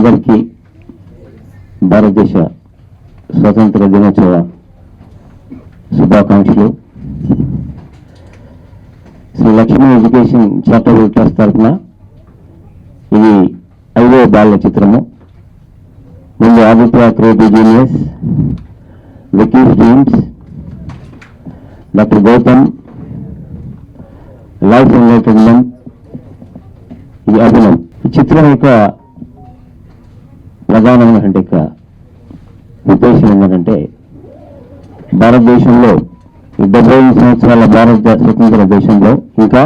అందరికీ భారతదేశ స్వతంత్ర దినోత్సవ శుభాకాంక్షలు. Shri Lakshmi education charitable trust తరఫున ఇది 5వ బాల చిత్రము. ముందు ఆదిత్య క్రియేటివ్ జీనియస్, వికీస్ dreams, doctor Gautam life entertainment, ఇది అభినవ్. ఈ చిత్రం యొక్క ప్రధానమైనటువంటి ఉద్దేశం ఏంటంటే భారతదేశంలో 75 సంవత్సరాల భారత స్వతంత్ర దేశంలో ఇంకా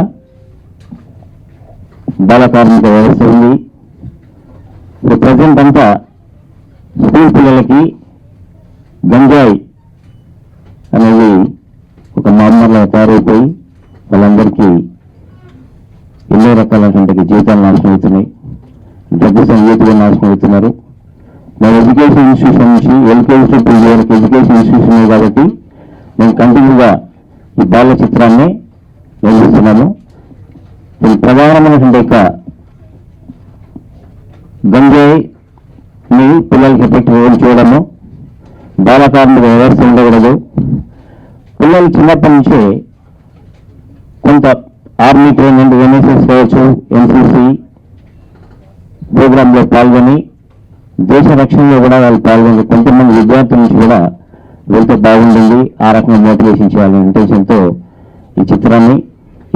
బాల కార్మిక వ్యవస్థ ఉంది. ఇప్పుడు ప్రజెంట్ అంతా స్కూల్ పిల్లలకి గంజాయి అనేది ఒక మామూలుగా తయారైపోయి వాళ్ళందరికీ ఎన్నో రకాలైనటువంటి జీవితాలు నాశనం అవుతున్నాయి. డ్రగ్స్ అన్నిటిగా నాశనం అవుతున్నారు. మన ఎడ్యుకేషన్ ఇన్స్టిట్యూషన్ నుంచి ఎల్కేజీ టు పీజీ వరకు ఎడ్యుకేషన్ ఇన్స్టిట్యూషన్ కాబట్టి మేము కంటిన్యూగా ఈ బాల చిత్రాన్ని నిర్వహిస్తున్నాము. దీని ప్రధానమైనటువంటి గంజాయిని పిల్లలకి ఎఫెక్ట్ చేయడము, బాల కార్మిక వ్యవస్థ ఉండకూడదు. పిల్లలు చిన్నప్పటి నుంచే కొంత ఆర్మీ ట్రైనింగ్, ఎన్ఎస్ఎస్ కావచ్చు, ఎన్సీసీ ప్రోగ్రాంలో పాల్గొని దేశ రక్షణలో కూడా వాళ్ళు పాల్గొని కొంతమంది విద్యార్థుల నుంచి కూడా వెళ్తే బాగుంటుంది, ఆ రకంగా మోటివేషన్ చేయాలనే ఇంటెన్షన్తో ఈ చిత్రాన్ని,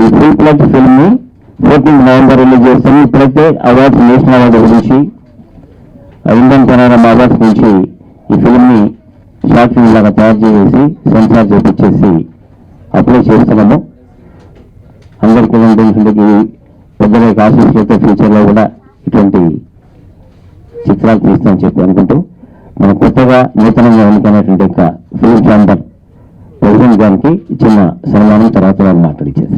ఈ ఫుల్ ప్లెజ్ ఫిల్మ్ని 14 నవంబర్ రిలీజ్ చేస్తాము. ఇప్పుడైతే అవార్డ్స్, నేషనల్ అవార్డు గురించి, ఇండియన్ పనోరమా అవార్డ్స్ నుంచి ఈ ఫిల్మ్ని షార్ట్ ఫిల్మ్ లాగా తయారు చేసి సెన్సార్ చేపించేసి అప్లై చేస్తున్నాము. అందరికీ పెద్దల ఆశీస్సులతో ఫ్యూచర్లో కూడా ఇటువంటి చిత్రాలు తీస్తామని చెప్పి అనుకుంటూ మన కొత్తగా నూతనంగా ఎన్నుకున్నటువంటి ఫిలిం ఛాంబర్ ప్రెసిడెంట్ గారికి చిన్న సన్మానం తర్వాత వాళ్ళు మాట్లాడించారు.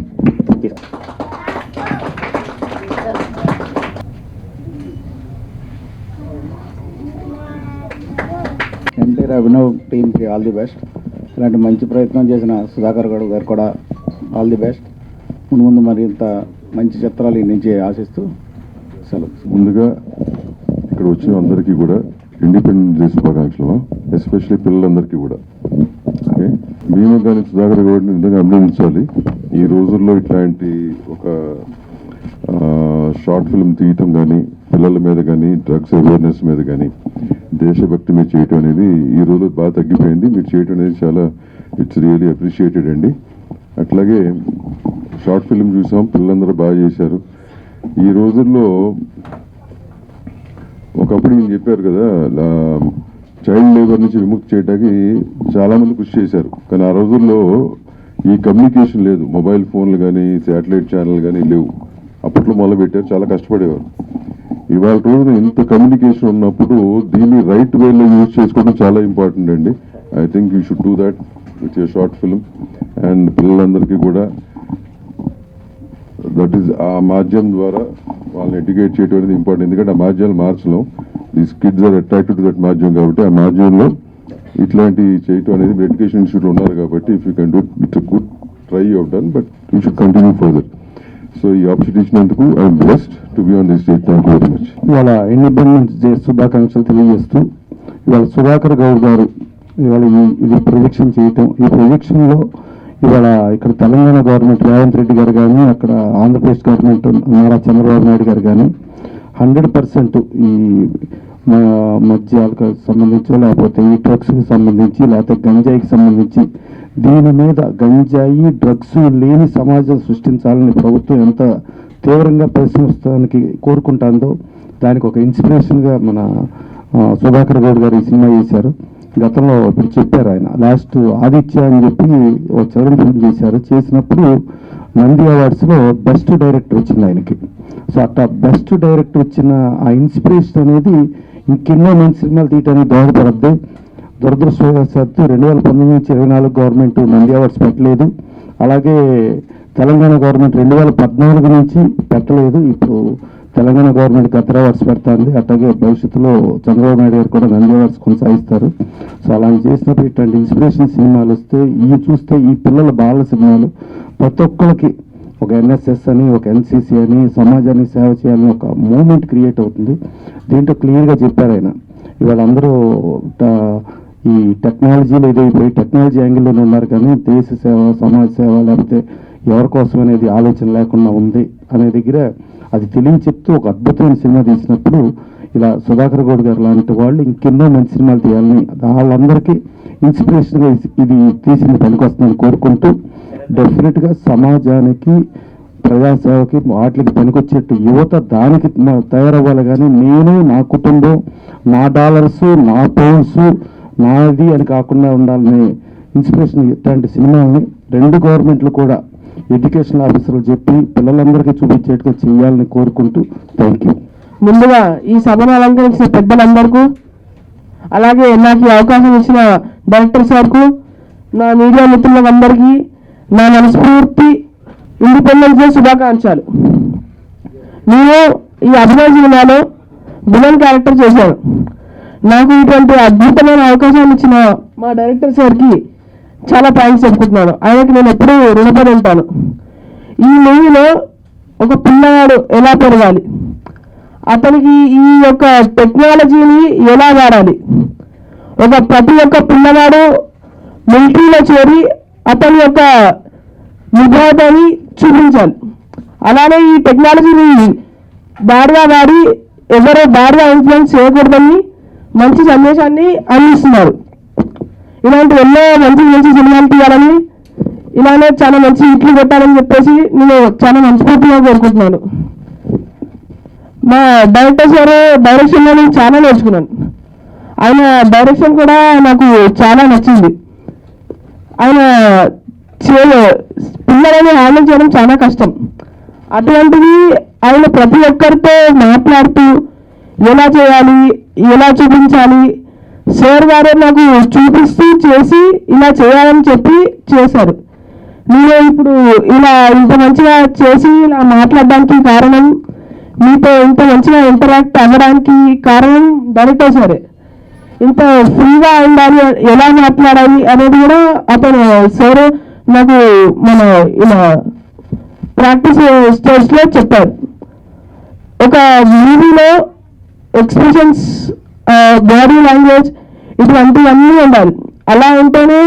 ఎన్టీఆర్ అభినవ్ టీంకి ఆల్ ది బెస్ట్. ఇలాంటి మంచి ప్రయత్నం చేసిన సుధాకర్ గౌడ్ గారు కూడా ఆల్ ది బెస్ట్. ముందు మరింత మంచి చిత్రాలు నుంచి ఆశిస్తూ సెలవు. ముందుగా ఇక్కడ వచ్చిన అందరికీ కూడా ఇండిపెండెన్స్ డే శుభాకాంక్షలు, ఎస్పెషల్లీ పిల్లలందరికీ కూడా. ఓకే, మేము కానీ సుధాకర్ గౌడ్ని నిజంగా అభినందించాలి. ఈ రోజుల్లో ఇట్లాంటి ఒక షార్ట్ ఫిల్మ్ తీయటం కానీ, పిల్లల మీద కానీ, డ్రగ్స్ అవేర్నెస్ మీద కానీ, దేశభక్తి మీద చేయటం అనేది ఈ రోజు బాగా తగ్గిపోయింది. మీరు చేయటం అనేది చాలా ఇట్స్ రియలీ అప్రిషియేటెడ్ అండి. అట్లాగే షార్ట్ ఫిల్మ్ చూసాం, పిల్లలందరూ బాగా చేశారు. ఈ రోజుల్లో ఒకప్పుడు ఈయన చెప్పారు కదా, చైల్డ్ లేబర్ నుంచి విముక్తి చేయడానికి చాలామంది కృషి చేశారు. కానీ ఆ రోజుల్లో ఈ కమ్యూనికేషన్ లేదు, మొబైల్ ఫోన్లు కానీ శాటిలైట్ ఛానల్ కానీ లేవు. అప్పట్లో మొదలుపెట్టారు, చాలా కష్టపడేవారు. ఇవాళ రోజున ఇంత కమ్యూనికేషన్ ఉన్నప్పుడు దీన్ని రైట్ వేలో యూజ్ చేసుకోవడం చాలా ఇంపార్టెంట్ అండి. I think you should do that with your short film. And పిల్లలందరికీ కూడా దట్ ఈస్ ఆ మాధ్యమం ద్వారా వాళ్ళని ఎడ్యుకేట్ చేయడం అనేది ఇంపార్టెంట్. ఎందుకంటే ఆ మాధ్యమాలు మార్చలేం. These kids are attracted to that మాధ్యమం కాబట్టి ఆ మాధ్యమంలో ఇట్లాంటి చేయటం అనేది మీరు ఎడ్యుకేషన్ ఇన్స్టిట్యూట్ ఉన్నారు కాబట్టి if you can do it's good try you have done, but you should continue further. So ఈ ఆపర్చునిటీ ఇచ్చినందుకు I'm blessed to be on this stage. Thank you very much. ఇవాళ ఇండిపెండెన్స్ డే శుభాకాంక్షలు తెలియజేస్తూ ఇవాళ సుధాకర్ గౌడ్ గారు ఇవాళ ఇది ప్రొజెక్షన్ చేయటం, ఈ ప్రొజెక్షన్లో ఇవాళ ఇక్కడ తెలంగాణ గవర్నమెంట్ రేవంత్ రెడ్డి గారు కానీ, అక్కడ ఆంధ్రప్రదేశ్ గవర్నమెంట్ నారా చంద్రబాబు నాయుడు గారు కానీ 100% ఈ మద్యాలకు సంబంధించి, లేకపోతే ఈ డ్రగ్స్కి సంబంధించి, లేకపోతే గంజాయికి సంబంధించి దీని మీద గంజాయి డ్రగ్స్ లేని సమాజం సృష్టించాలని ప్రభుత్వం ఎంత తీవ్రంగా పరిశ్రమిస్తానికి కోరుకుంటుందో దానికి ఒక ఇన్స్పిరేషన్గా మన సుధాకర్ గౌడ్ గారు ఈ సినిమా చేశారు. గతంలో ఇప్పుడు చెప్పారు ఆయన లాస్ట్ ఆదిత్య అని చెప్పి ఒక చిల్డ్రన్ ఫిల్మ్ చేశారు. చేసినప్పుడు నంది అవార్డ్స్లో బెస్ట్ డైరెక్టర్ వచ్చింది ఆయనకి. సో అట్లా బెస్ట్ డైరెక్టర్ వచ్చిన ఆ ఇన్స్పిరేషన్ అనేది ఇంకెన్నో మంచి సినిమాలు తీయడానికి దోహదపడద్దు. దురదృష్టవశాత్తు 2019 నుంచి 24 గవర్నమెంట్ నంది అవార్డ్స్ పెట్టలేదు. అలాగే తెలంగాణ గవర్నమెంట్ 2014 నుంచి పెట్టలేదు. ఇప్పుడు తెలంగాణ గవర్నమెంట్ గతర అవార్డ్స్ పెడుతుంది. అట్లాగే భవిష్యత్తులో చంద్రబాబు నాయుడు గారు కూడా నంది అవార్డ్స్ కొనసాగిస్తారు. సో అలా చేసినప్పుడు ఇట్లాంటి ఇన్స్పిరేషన్ సినిమాలు వస్తే చూస్తే ఈ పిల్లల బాల సినిమాలు ప్రతి ఒక్కరికి ఒక ఎన్ఎస్ఎస్ అని, ఒక ఎన్సిసి అని, సమాజానికి సేవ చేయాలని ఒక మూమెంట్ క్రియేట్ అవుతుంది. దీంట్లో క్లియర్గా చెప్పారు ఆయన. ఇవాళ అందరూ ఈ టెక్నాలజీలో ఇదైపోయి టెక్నాలజీ యాంగిల్లోనే ఉన్నారు, కానీ దేశ సేవ, సమాజ సేవ, లేకపోతే ఎవరి కోసం అనేది ఆలోచన లేకుండా ఉంది అనే దగ్గర అది తెలియ చెప్తూ ఒక అద్భుతమైన సినిమా తీసినప్పుడు ఇలా సుధాకర్ గౌడ్ గారు లాంటి వాళ్ళు ఇంకెన్నో మంచి సినిమాలు తీయాలని, వాళ్ళందరికీ ఇన్స్పిరేషన్గా ఇది తీసింది పనికొస్తుందని కోరుకుంటూ, డెఫినెట్గా సమాజానికి, ప్రజాసేవకి, వాటికి పనికొచ్చేట్టు యువత దానికి తయారవ్వాలి. కానీ నేను, నా కుటుంబం, నా డాలర్స్, నా పౌండ్స్, నాది అని కాకుండా ఉండాలని ఇన్స్పిరేషన్ ఇట్లాంటి సినిమాలని రెండు గవర్నమెంట్లు కూడా ఎడ్యుకేషన్ ఆఫీసర్లు చెప్పి పిల్లలందరికీ చూపించేట్టుగా చేయాలని కోరుకుంటూ థ్యాంక్ యూ. ముందుగా ఈ సభను అలంకరించిన పెద్దలందరికీ, అలాగే నాకు ఈ అవకాశం ఇచ్చిన డైరెక్టర్ సార్కు, నా మీడియా మిత్రులందరికీ నా మనస్ఫూర్తి ఇండిపెండెన్స్ డే శుభాకాంక్షలు. నేను ఈ అభినయ సినిమాలో విలన్ క్యారెక్టర్ చేశాను. నాకు ఇటువంటి అద్భుతమైన అవకాశాన్ని ఇచ్చిన మా డైరెక్టర్ సార్కి చాలా థ్యాంక్స్ చెప్పుకుంటున్నాను. ఆయనకి నేను ఎప్పుడూ రుణపడి ఉంటాను. ఈ మూవీలో ఒక పిల్లవాడు ఎలా పెరగాలి, అతనికి ఈ యొక్క టెక్నాలజీని ఎలా వాడాలి, ప్రతి ఒక్క పిల్లవాడు మిలిటరీలో చేరి అతని యొక్క నిబద్ధతని చూపించాలి. అలానే ఈ టెక్నాలజీని బాగా వాడి ఎవరో బాగా ఇన్ఫ్లుయెన్స్ చేయకూడదని మంచి సందేశాన్ని అందిస్తున్నారు. ఇలాంటి ఎన్నో మంచి మంచి సినిమాలు తీయాలని, ఇలానే చాలా మంచి హిట్లు కొట్టాలని చెప్పేసి నేను చాలా మనస్ఫూర్తిగా కోరుకుంటున్నాను. మా డైరెక్టర్ సార్ డైరెక్షన్లో నేను చాలా నేర్చుకున్నాను. ఆయన డైరెక్షన్ కూడా నాకు చాలా నచ్చింది. ఆయన పిల్లలని హ్యాండిల్ చేయడం చాలా కష్టం. అటువంటిది ఆయన ప్రతి ఒక్కరితో మాట్లాడుతూ ఎలా చేయాలి, ఎలా చూపించాలి, సార్ గారే నాకు చూపిస్తూ చేసి ఇలా చేయాలని చెప్పి చేశారు. నేను ఇప్పుడు ఇలా ఇంత మంచిగా చేసి ఇలా మాట్లాడడానికి కారణం, మీతో ఇంత మంచిగా ఇంటరాక్ట్ అవ్వడానికి కారణం డైరెక్టర్ సారే. ఇంత ఫ్రీగా ఉండాలి, ఎలా మాట్లాడాలి అనేది కూడా అతను సార్ నాకు మన ఇలా ప్రాక్టీస్ స్టేజ్లో చెప్పారు. ఒక మూవీలో ఎక్స్ప్రెషన్స్, బాడీ లాంగ్వేజ్ ఇటువంటివన్నీ ఉండాలి. అలా ఉంటేనే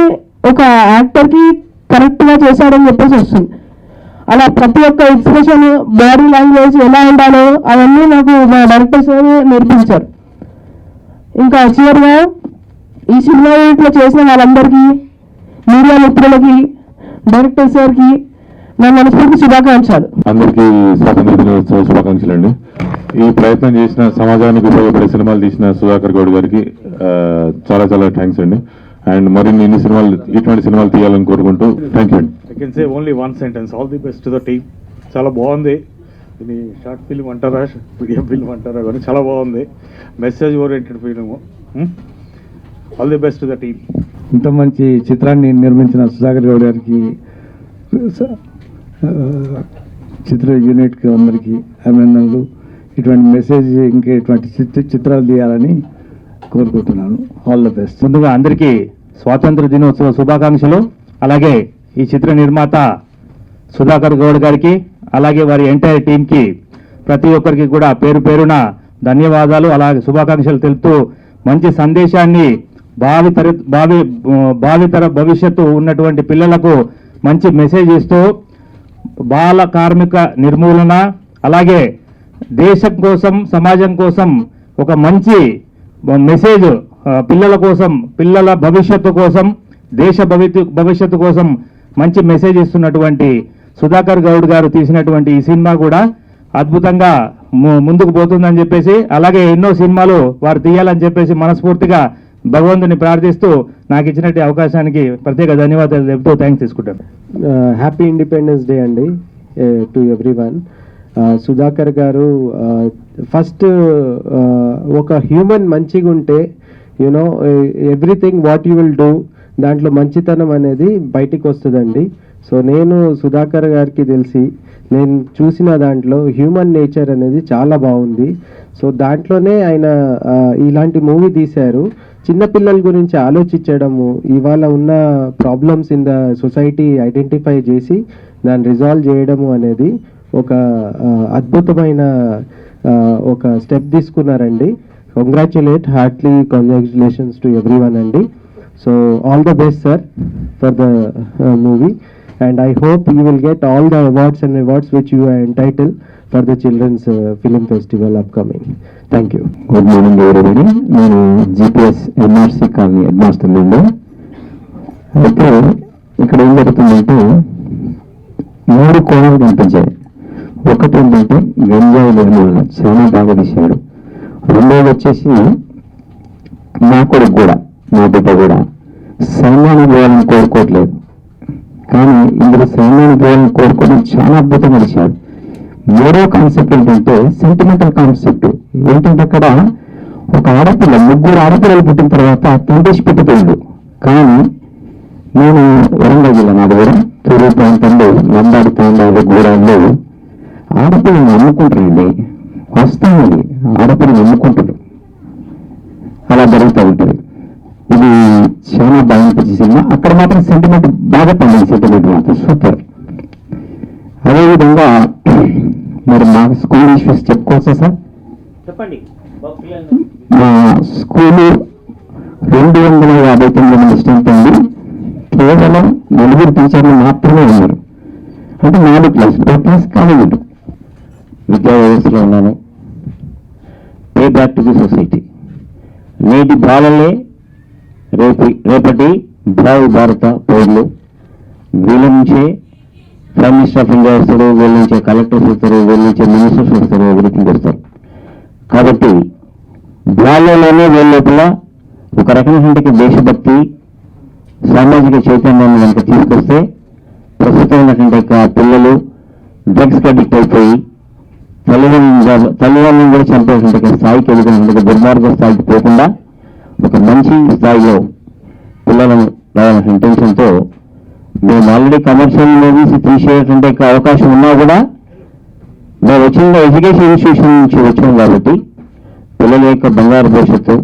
ఒక యాక్టర్కి కరెక్ట్గా చేశాడని చెప్పేసి వస్తుంది. అలా ప్రతి ఒక్క ఎక్స్ప్రెషన్, బాడీ లాంగ్వేజ్ ఎలా ఉండాలో అవన్నీ నాకు మా డైరెక్టర్ సార్ నేర్పించారు. ఇంకా చివరిగా ఈ సినిమా యూనిట్లో చేసిన వాళ్ళందరికీ, మీడియా మిత్రులకి, డైరెక్టర్ సార్కి నా మనస్ఫూర్తి శుభాకాంక్షలు. అందరికీ స్వాతంత్ర దినోత్సవ శుభాకాంక్షలు అండి. ఈ ప్రయత్నం చేసిన, సమాజానికి ఉపయోగపడే సినిమాలు తీసిన సుధాకర్ గౌడ్ గారికి చాలా చాలా థ్యాంక్స్ అండి. అండ్ మరిన్ని ఇటువంటి సినిమాలు తీయాలని కోరుకుంటూ థ్యాంక్ యూ అండి. I can say only one sentence, all the best to the team. చాలా బాగుంది. ఇది షార్ట్ ఫిల్మ్ అంటారా, మీడియం ఫిల్మ్ అంటారా, కానీ చాలా బాగుంది. Message oriented film. All the best to the team. ఇంత మంచి చిత్రాన్ని నిర్మించిన సుధాకర్ గౌడ్ గారికి, చిత్ర యూనిట్కి అందరికీ అభినందనలు. ఇటువంటి మెసేజ్ ఇంకా ఇటువంటి చిత్రాలు తీయాలని కోరుకుంటున్నాను. All the best. ముందుగా అందరికీ స్వాతంత్ర దినోత్సవ శుభాకాంక్షలు. అలాగే ఈ చిత్ర నిర్మాత సుధాకర్ గౌడ్ గారికి, అలాగే వారి ఎంటైర్ టీంకి, ప్రతి ఒక్కరికి కూడా పేరు పేరున ధన్యవాదాలు, అలాగే శుభాకాంక్షలు తెలుపుతూ, మంచి సందేశాన్ని భావితర భవిష్యత్తు ఉన్నటువంటి పిల్లలకు మంచి మెసేజ్ ఇస్తూ, బాల కార్మిక నిర్మూలన, అలాగే దేశం కోసం, సమాజం కోసం ఒక మంచి మెసేజ్, పిల్లల కోసం, పిల్లల భవిష్యత్తు కోసం, దేశ భవిష్యత్తు కోసం మంచి మెసేజ్ ఇస్తున్నటువంటి సుధాకర్ గౌడ్ గారు తీసినటువంటి ఈ సినిమా కూడా అద్భుతంగా ముందుకు పోతుందని చెప్పేసి, అలాగే ఎన్నో సినిమాలు వారు తీయాలని చెప్పేసి మనస్ఫూర్తిగా భగవంతుని ప్రార్థిస్తూ నాకు ఇచ్చినట్టు అవకాశానికి ప్రత్యేక ధన్యవాదాలు చెప్తూ థ్యాంక్స్ తీసుకుంటాను. హ్యాపీ ఇండిపెండెన్స్ డే అండి టు ఎవ్రీవన్. సుధాకర్ గారు ఫస్ట్ ఒక హ్యూమన్ మంచిగా ఉంటే, you know everything what you will do, దాంట్లో మంచితనం అనేది బయటికి వస్తుందండి. సో నేను సుధాకర్ గారికి తెలిసి నేను చూసిన దాంట్లో హ్యూమన్ నేచర్ అనేది చాలా బాగుంది. సో దాంట్లోనే ఆయన ఇలాంటి మూవీ తీశారు. చిన్నపిల్లల గురించి ఆలోచించడము, ఇవాళ ఉన్న problems in the society identify చేసి దాన్ని రిజాల్వ్ చేయడము అనేది ఒక అద్భుతమైన ఒక స్టెప్ తీసుకున్నారండి. కంగ్రాచులేషన్స్ టు ఎవ్రీవన్ అండి. So all the best sir for the movie, and I hope you will get all the awards which you are entitled for the Children's Film Festival upcoming. Thank you. Good morning everybody. నేను GPS NRC colony head master నుండి. అయితే ఇక్కడ ఏం జరుగుతుందంటే 3 కోణాలు కనిపించాయి. ఒకటి ఏంటంటే గంజాయి నిర్మూలన చాలా బాగా తీశాడు. రెండోది వచ్చేసి నా కొడుకు కూడా, నా బిడ్డ కూడా సైన్యాన్ని పోవాలని కోరుకోవట్లేదు, కానీ ఇందులో సైన్యాన్ని పోవాలని కోరుకోవడం చాలా అద్భుతంగా తీశాడు. మూడో కాన్సెప్ట్ ఏంటంటే సెంటిమెంటల్ కాన్సెప్ట్. ఏంటంటే అక్కడ ఒక ఆడపిల్ల, 3 ఆడపిల్లలు పుట్టిన తర్వాత తండ్రి పెట్టిపోయిండు. కానీ నేను వరంగల్ జిల్లా, నాది కూడా తూర్పు ప్రాంతంలో లంబాడి తాండాలు గూడాల్లో ఆడపిల్లని నమ్ముకుంటారండి. వస్తామని ఆడపిల్లని నమ్ముకుంటారు, అలా జరుగుతూ ఉంటుంది. ఇది చాలా బాగా అనిపించే సినిమా. అక్కడ మాత్రం సెంటిమెంట్ బాగా పండింది, సెంటిమెంట్ మాత్రం సూపర్. అదేవిధంగా మరి మా స్కూల్ ఇష్యూస్ చెప్పుకోవచ్చా సార్? చెప్పండి. మా స్కూలు 259 మంది స్ట్రెంత్ ఉంది. కేవలం 4 టీచర్లు మాత్రమే ఉన్నారు. అంటే 4 క్లాసులు, 4 క్లాస్ కాలేజీలు. విద్యా వ్యవస్థలో ఉన్నాను. Pay back to the society. నేటి బాలలే రేపటి భావి భారత పౌరులు. వీళ్ళ నుంచే ప్రైమ్ మినిస్టర్ ఆఫ్ ఇండియా వస్తారు, వీళ్ళ నుంచే కలెక్టర్స్ వస్తారు, వీళ్ళ నుంచే మినిస్టర్స్ వస్తారు, ఎవ్రీథింగ్ వస్తారు. కాబట్టి బాల్యంలోనే వీళ్ళ లోపల ఒక రకమైనటువంటి దేశభక్తి, సామాజిక చైతన్యాన్ని కనుక తీసుకొస్తే ప్రస్తుతం ఉన్నటువంటి పిల్లలు డ్రగ్స్కి అడిక్ట్ అయిపోయి తల్లిదండ్రులను కూడా చంపేటువంటి స్థాయికి ఎదుగుతున్న దుర్మార్గ స్థాయికి పోకుండా ఒక మంచి స్థాయిలో పిల్లలను రావాలనే ఇంటెన్షన్తో మేము ఆల్రెడీ కమర్షియల్ మూవీస్ తీసేటువంటి అవకాశం ఉన్నా కూడా మేము వచ్చిన ఎడ్యుకేషన్ ఇన్స్టిట్యూషన్ నుంచి వచ్చాం కాబట్టి పిల్లల యొక్క బంగారు భవిష్యత్తు,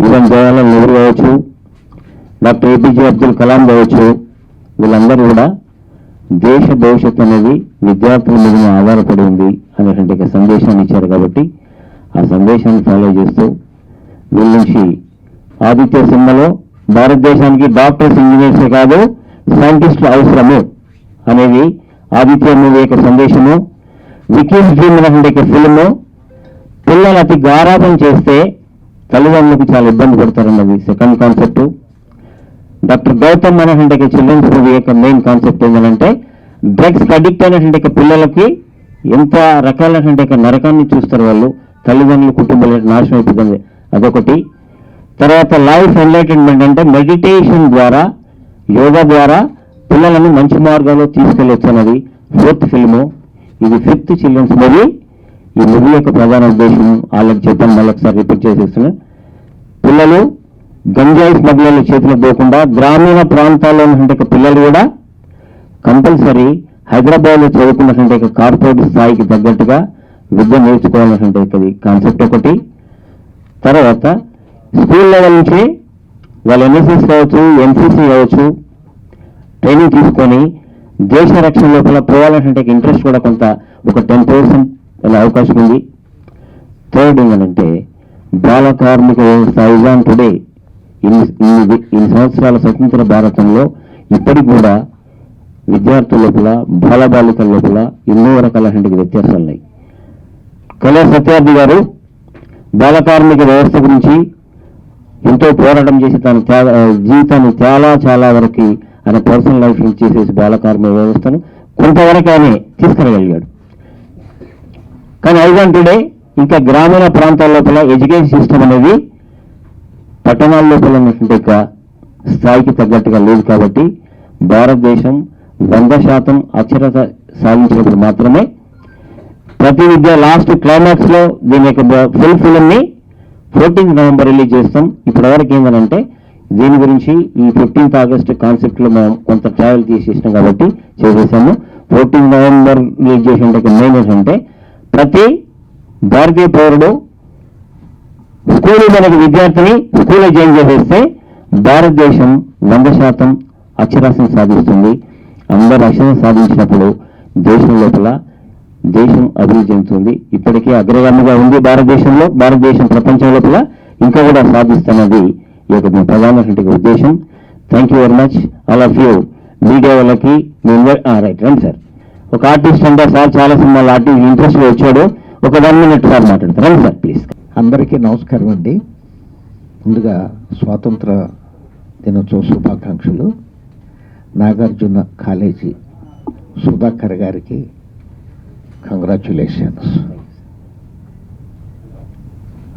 ఈవెన్ జవహర్లాల్ నెహ్రూ కావచ్చు, డాక్టర్ ఏపీజే అబ్దుల్ కలాం కావచ్చు, వీళ్ళందరూ కూడా దేశ భవిష్యత్తు అనేది విద్యార్థుల మీద ఆధారపడి ఉంది అనేటువంటి సందేశాన్ని ఇచ్చారు. కాబట్టి ఆ సందేశాన్ని ఫాలో చేస్తూ వీళ్ళ నుంచి ఆదిత్య సినిమాలో భారతదేశానికి డాక్టర్స్, ఇంజనీర్సే కాదు సైంటిస్టులు అవసరము అనేది ఆదిత్య మూవీ యొక్క సందేశము. వికీస్ డ్రీమ్ అనేటువంటి ఫిల్ము పిల్లలు అతి గారాబం చేస్తే తల్లిదండ్రులకు చాలా ఇబ్బంది పడతారన్నది సెకండ్ కాన్సెప్ట్. డాక్టర్ గౌతమ్ అనేటువంటి చిల్డ్రన్స్ మూవీ యొక్క మెయిన్ కాన్సెప్ట్ ఏంటంటే డ్రగ్స్కి అడిక్ట్ అయినటువంటి పిల్లలకి ఎంత రకాలైనటువంటి నరకాన్ని చూస్తారు వాళ్ళు, తల్లిదండ్రులు, కుటుంబాలు నాశనం అయిపోతుంది, అదొకటి. తర్వాత లైఫ్ ఎన్లైటన్మెంట్ అంటే మెడిటేషన్ ద్వారా, యోగా ద్వారా పిల్లలను మంచి మార్గాల్లో తీసుకెళ్ళొచ్చు అన్నది 4th ఫిల్ము. ఇది 5th చిల్డ్రన్స్ మూవీ. ఈ మూవీ యొక్క ప్రధాన ఉద్దేశం వాళ్ళకి చెప్పాను, మళ్ళీ ఒకసారి రిపీట్ చేసేస్తున్నాను. పిల్లలు గంజాయి స్మగ్లర్ల చేతిలో పోకుండా గ్రామీణ ప్రాంతాల్లో ఉన్నటువంటి పిల్లలు కూడా కంపల్సరీ హైదరాబాద్లో చదువుకున్నటువంటి కార్పొరేట్ స్థాయికి తగ్గట్టుగా విద్య నేర్చుకోవాలన్నటువంటి కాన్సెప్ట్ ఒకటి. తర్వాత స్కూల్ లెవెల్ నుంచి వాళ్ళు ఎన్ఎస్ఎస్ కావచ్చు, ఎన్సీసీ కావచ్చు, ట్రైనింగ్ తీసుకొని దేశ రక్షణ లోపల పోవాలన్నటువంటి ఇంట్రెస్ట్ కూడా కొంత ఒక 10% అనే అవకాశం ఉంది. థర్డ్ ఏంటంటే బాల కార్మిక వ్యవస్థ ఈజ్ ఆన్ టుడే. ఇన్ని సంవత్సరాల స్వతంత్ర భారతంలో ఇప్పటికి కూడా విద్యార్థుల లోపల, బాలబాలికల లోపల ఎన్నో రకాలైనటువంటి వ్యత్యాసాలు ఉన్నాయి. కళా సత్యార్థి గారు బాల కార్మిక వ్యవస్థ గురించి ఎంతో పోరాటం చేసి తన జీవితాన్ని చాలా వరకు ఆయన పర్సనల్ లైఫ్ చేసేసి బాల కార్మిక వ్యవస్థను కొంతవరకు ఆయన తీసుకురాగలిగాడు. కానీ ఐజాన్ టుడే ఇంకా గ్రామీణ ప్రాంతాల లోపల ఎడ్యుకేషన్ సిస్టమ్ అనేది పట్టణాల లోపల ఉన్నటువంటి స్థాయికి తగ్గట్టుగా లేదు. కాబట్టి భారతదేశం 100% అక్షరత సాధించినప్పుడు మాత్రమే ప్రతి విద్య లాస్ట్ క్లైమాక్స్ లో దీని యొక్క ఫుల్ ఫిల్మ్ని 14th నవంబర్ రిలీజ్ చేస్తాం. ఇప్పటివరకు ఏంటంటే దీని గురించి ఈ 15th ఆగస్ట్ కాన్సెప్ట్ లో మనం కొంత ట్రావెల్ తీసేసినాం కాబట్టి చేసేసాము. 14th నవంబర్ రిలీజ్ చేసిన మెయిన్ ఏంటంటే ప్రతి భారతీయ పౌరుడు స్కూల్ మనకి విద్యార్థిని స్కూల్లో జాయిన్ చేసేస్తే భారతదేశం 100% అక్షరాస్యత సాధిస్తుంది. అందరూ అక్షరం సాధించినప్పుడు దేశం లోపల దేశం అభివృద్ధి చెందుతుంది. ఇప్పటికే అగ్రగామిగా ఉంది భారతదేశంలో, భారతదేశం ప్రపంచం లోపల ఇంకా కూడా సాధిస్తున్నది ఈ యొక్క మీ ప్రధానటువంటి ఉద్దేశం. Thank you very much all of you. Media వాళ్ళకి రైట్ రండి సార్. ఒక ఆర్టిస్ట్ అంటే సార్ చాలా సినిమాలు ఆర్టిస్ట్ ఇంట్రెస్ట్గా వచ్చాడు. ఒక 1 minute సార్ మాట్లాడతారు. రండి సార్ ప్లీజ్. అందరికీ నమస్కారం అండి. ముందుగా స్వాతంత్ర దినోత్సవ శుభాకాంక్షలు. నాగార్జున కాలేజీ సుధాకర్ గారికి కంగ్రాచ్యులేషన్స్.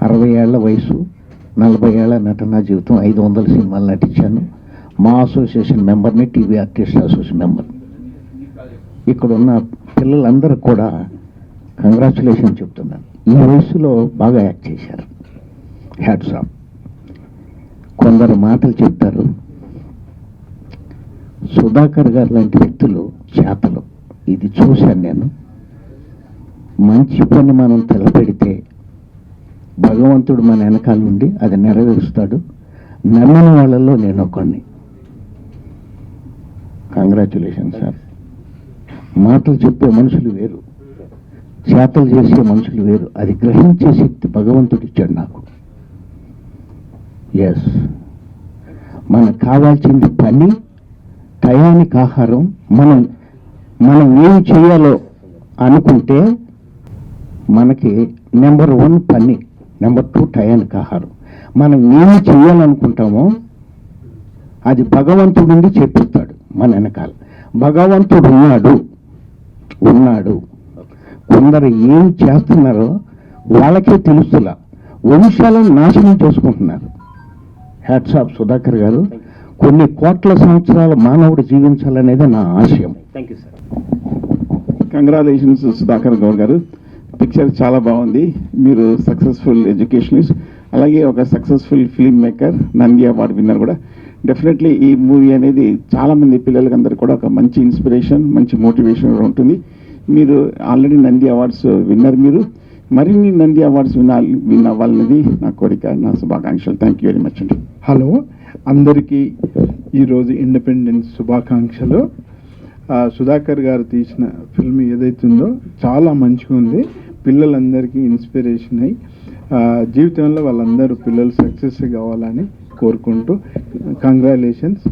60 ఏళ్ల వయసు, 40 ఏళ్ల నటనా జీవితం, 500 సినిమాలు నటించాను. మా అసోసియేషన్ మెంబర్ని, టీవీ ఆర్టిస్ట్ అసోసియేషన్ మెంబర్. ఇక్కడ ఉన్న పిల్లలందరూ కూడా కంగ్రాచ్యులేషన్ చెప్తున్నాను. ఈ వయసులో బాగా యాక్ట్ చేశారు. Hats off. కొందరు మాటలు చెప్తారు. సుధాకర్ గారు లాంటి వ్యక్తులు చేతలు ఇది చూశాను నేను. మంచి పని మనం తలపెడితే భగవంతుడు మన వెనకాల ఉండి అది నెరవేరుస్తాడు. నమ్మిన వాళ్ళల్లో నేను ఒకడిని. Congratulation sir. మాటలు చెప్పే మనుషులు వేరు, చేతలు చేసే మనుషులు వేరు. అది గ్రహించే శక్తి భగవంతుడు ఇచ్చాడు నాకు. ఎస్, మనకు కావాల్సింది పని, టయానికి ఆహారం. మనం ఏం చేయాలో అనుకుంటే మనకి నెంబర్ 1 పని, నెంబర్ 2 టయానికి ఆహారం. మనం ఏమి చేయాలనుకుంటామో అది భగవంతుడు నుండి చెప్పిస్తాడు మన వెనకాల. భగవంతుడు ఉన్నాడు. కొందరు ఏం చేస్తున్నారో వాళ్ళకే తెలుస్తులా వంశాలను నాశనం చేసుకుంటున్నారు. హ్యాట్స్ ఆఫ్ సుధాకర్ గారు. కొన్ని కోట్ల సంవత్సరాల మానవుడు జీవించాలనేది నా ఆశయం. Thank you sir. Congratulations Sudhakar Goud గారు. పిక్చర్ చాలా బాగుంది. మీరు సక్సెస్ఫుల్ ఎడ్యుకేషనిస్ట్, అలాగే ఒక successful film maker, Nandi award winner కూడా. డెఫినెట్లీ ఈ మూవీ అనేది చాలామంది పిల్లలకందరూ కూడా ఒక మంచి ఇన్స్పిరేషన్, మంచి మోటివేషన్ ఉంటుంది. మీరు ఆల్రెడీ నంది అవార్డ్స్ విన్నర్. మీరు మరిన్ని నంది అవార్డ్స్ విన్ అవ్వాలనేది నా కోరిక, నా శుభాకాంక్షలు. థ్యాంక్ యూ వెరీ మచ్ అండి. హలో, అందరికీ ఈరోజు ఇండిపెండెన్స్ శుభాకాంక్షలు. సుధాకర్ గారు తీసిన ఫిల్మ్ ఏదైతుందో చాలా మంచిగా ఉంది. పిల్లలందరికీ ఇన్స్పిరేషన్ అయ్యి జీవితంలో వాళ్ళందరూ పిల్లలు సక్సెస్ కావాలని కోరుకుంటూ కంగ్రాచులేషన్స్.